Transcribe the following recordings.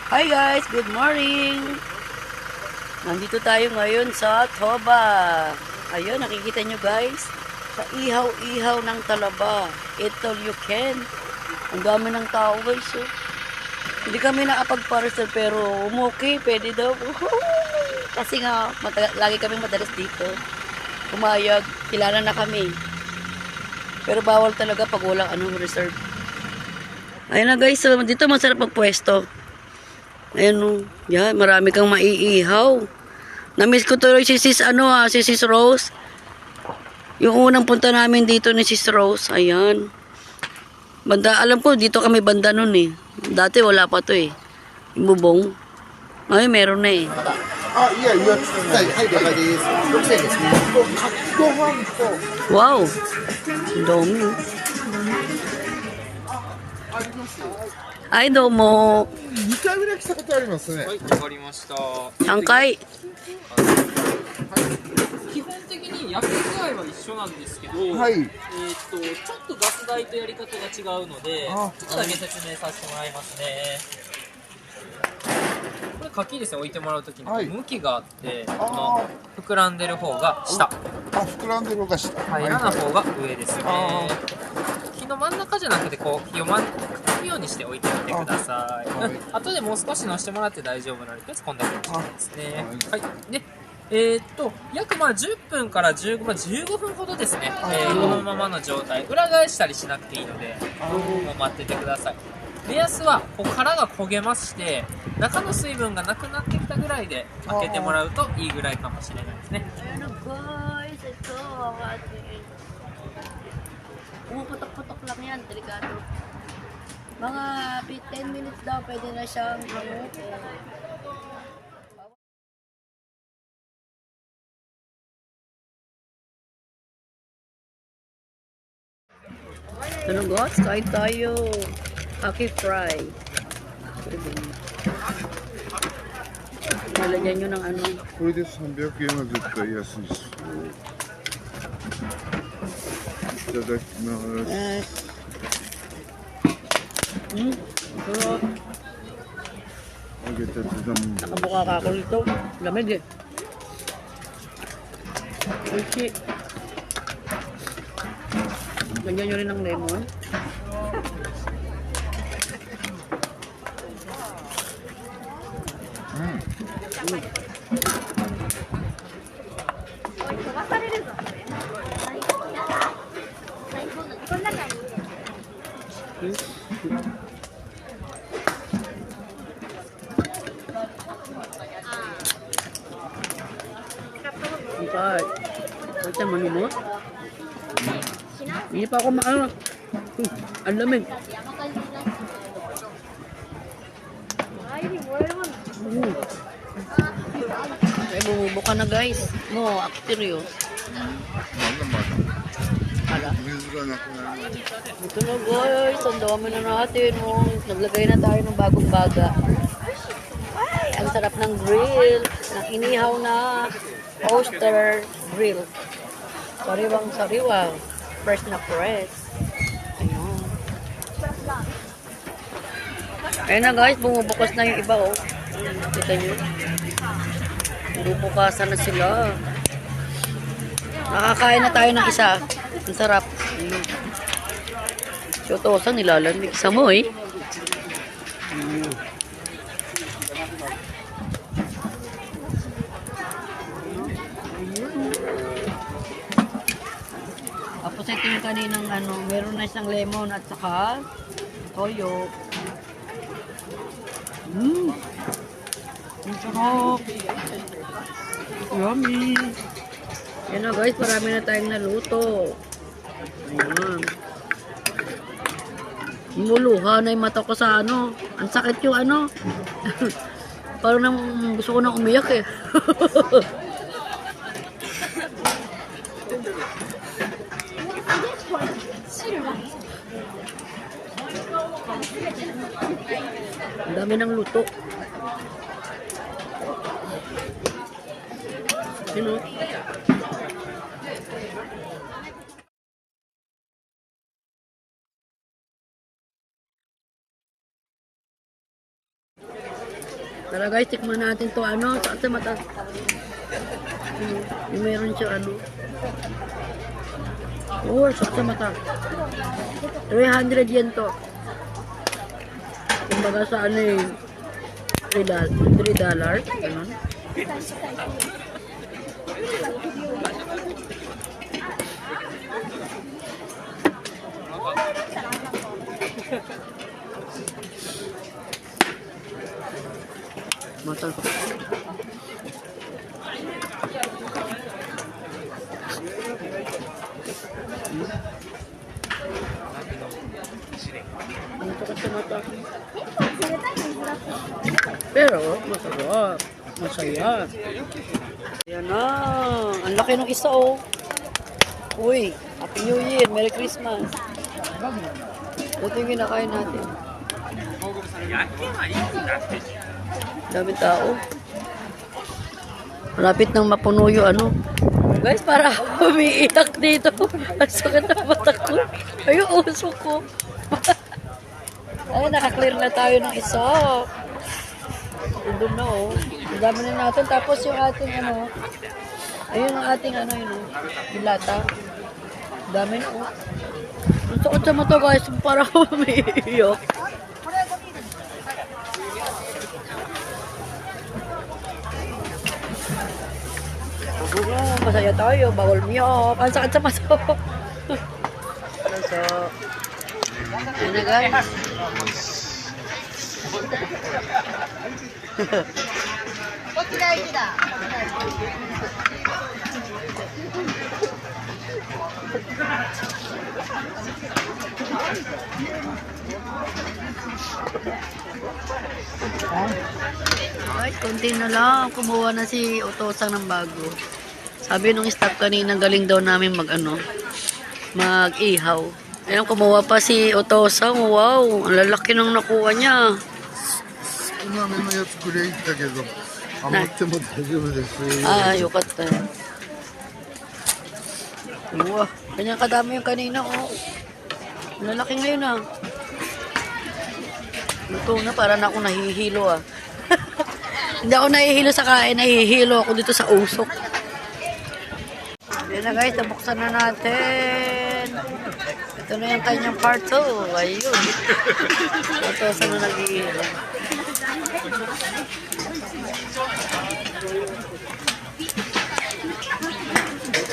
Hi guys, good morning. Nandito tayo ngayon sa Toba. Ayun, nakikita nyo guys, sa ihaw-ihaw ng Talaba. Ito you can. Ang dami ng tao guys. Oh. Hindi kami nakapag-parcel pero umuki, pwede daw. Kasi nga, lagi kami madalas dito. Pumayag, kilala na kami. Pero bawal talaga pag walang reserve. Ayun na guys, so, dito masarap magpwesto. Ayun o, yan, marami kang maiihaw. Namiss ko tuloy si Sis, si Sis Rose. Yung unang punta namin dito ni Sis Rose, ayan. Banda, alam ko, dito kami banda nun eh. Dati wala pa to eh. Yung bubong. Ay, meron na eh. あ、いや、いや、はい、はい、了解です。6000ですね。ご飯と。Wow! Dami. Ay, domo. 2回ぐらい来たことありますね。はい、わかりました。3回。基本的に焼き具合は一緒なんですけど、はい。ちょっとガス代とやり方が違うので、あちょっとだけ説明させてもらいますね。これ柿ですね、置いてもらうときに、はい向きがあって、あ膨らんでる方が下、あ、膨らんでるのが下。平らな方が上ですねあ。木の真ん中じゃなくて、こう、木をくっつくようにして置いてみてください。はい後でもう少し乗せてもらって大丈夫なので、とりあえずこんだけにしてですね。ははい。で、約10分から15分ほどですね、このままの状態、裏返したりしなくていいので、もう待っててください。目安は、こう殻が焦げまして、中の水分がなくなってきたぐらいで開けてもらうといいぐらいかもしれないですね。 Ayan guys, ito ang ating pumuputok-putok lang yan, delikado. Mga 10 minutes daw, pwede na siyang hamutin. Ano guys, kain tayo. Kaki fry. Lalagyan nyo ng これで300円は絶対安いです。いただきます。sarap. 揚げたてだもん。 Nakabuka ka ako rito. Lamig eh. Oishi. Lagyan nyo rin ng lemon. Okay. Ito manimot. Hindi pa ako maano. Ang lamig. Ay, bumubuka na guys. No, serious. まだまだ。 Hala. 水がなくなる。 Ito na guys. Ang dami na natin. Oh. Naglagay na tayo ng bagong baga. Ay, ang sarap ng grill. Ng inihaw na oyster grill. Sariwang sariwa. Fresh na fresh. Ayun. Ayun na guys, bumubukas na yung iba oh. Kita nyo. Bumubukasan na sila. Nakakain na tayo ng isa. Ang sarap. Ayun. Shotosan, nilalamig sa mo eh. Tapos ito yung kaninang meron na isang lemon at saka toyo. Ang sarap. Yummy. Yan na guys, marami na tayong naluto. Ayan. Muluha na yung mata ko sa Ang sakit yung Parang gusto ko nang umiyak eh. Ang dami ng luto. Yun o. Tara guys, tikman natin to ano, sa mata. Yung meron siya ano. Oh, sa mata. 300 yen to. Kumbaga sa ano eh, $3. Ganun. Masal ko. Ano to kasi mata? Pero, masarap. Masaya. Yan na. Ang laki ng isa, oh. Uy, Happy New Year. Merry Christmas. Ito yung kinakain natin. Daming tao. Malapit nang mapuno yung ano. Guys, para umiiyak dito. Ang sakit na mata ko. Ay, yung uso ko. Ay, nakaklear na tayo ng isa. Doon na, oh. Ang dami na natin. Tapos yung ating ano. Ayun ang ating ano yun, oh. Yung lata. Ang dami na, oh. Ang sakit sa mata, guys. Para umiiyak. Masaya tayo, bawal miyok. Ang sakit sa mata. So, yun na guys. Guys, konti na lang. Kumuha na si Otosang ng bago. Sabi nung staff kanina, galing daw namin mag-ihaw. Ayun, kumuha pa si Otosang. Wow, ang lalaki nang nakuha niya. 少なめのやつくれいったけど余っても大丈夫です。 Ah,よかったよ。Wow, kanyang kadami yung kanina, oh. Ang lalaki ngayon, ah. Luto na, para na ako nahihilo, ah. Hindi ako nahihilo sa kain, nahihilo ako dito sa usok. Yan na guys, nabuksan na natin. Ito na yung kanyang part 2. Ayun. Ito sa na nag-iilo.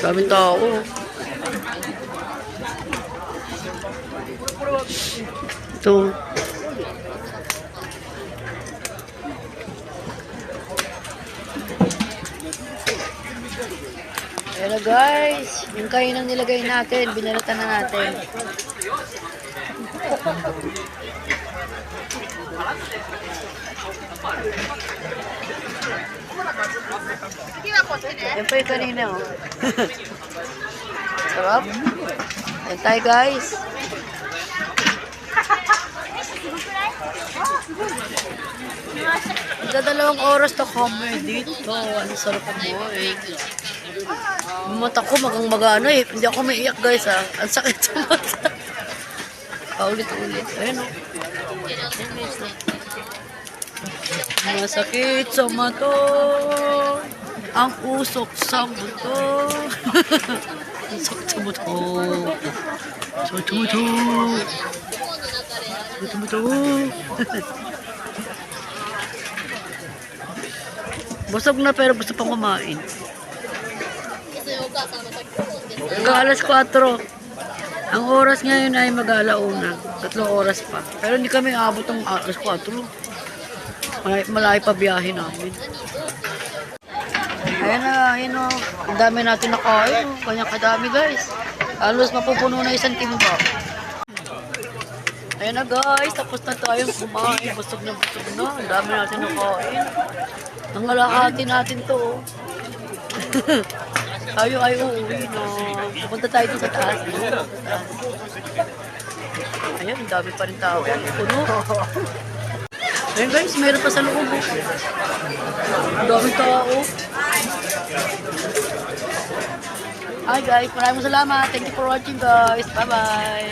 Daming tao. Ito. Pero guys, yung kainang nilagay natin, binalatan na natin. Yan pa yung kanina, oh. Sarap. Yan tayo, guys. Dalawang oras na kami dito. Ano sarap mo, eh. Mata ko magang-magana, eh. Hindi ako maiyak, guys, ah. Ang sakit sa mata. Paulit-ulit. Ayun, oh. Masakit sa mata. Ang usok sa buto. Ang sakit sa buto. Sakit sa buto. Sakit sa buto. Busog na pero gusto pang kumain. Hanggang alas 4. Ang oras ngayon ay mag-alauna. 3 oras pa. Pero hindi kami aabot ng alas 4. Malayo pa biyahe namin. Ayan na, ayun o. Ang dami natin nakain. Kanya kadami guys. Halos mapupuno na isang timba. Ayan na guys, tapos na tayong kumain. Busog na busog na. Ang dami natin nakain. Ang alakati natin to. Tayo ay uuwi na. Pupunta tayo dito sa taas. Ayan, ang dami pa rin tao. Puno. Ayun guys, meron pa sa loob. Ang daming tao. Hi guys, maraming salamat. Thank you for watching guys. Bye-bye.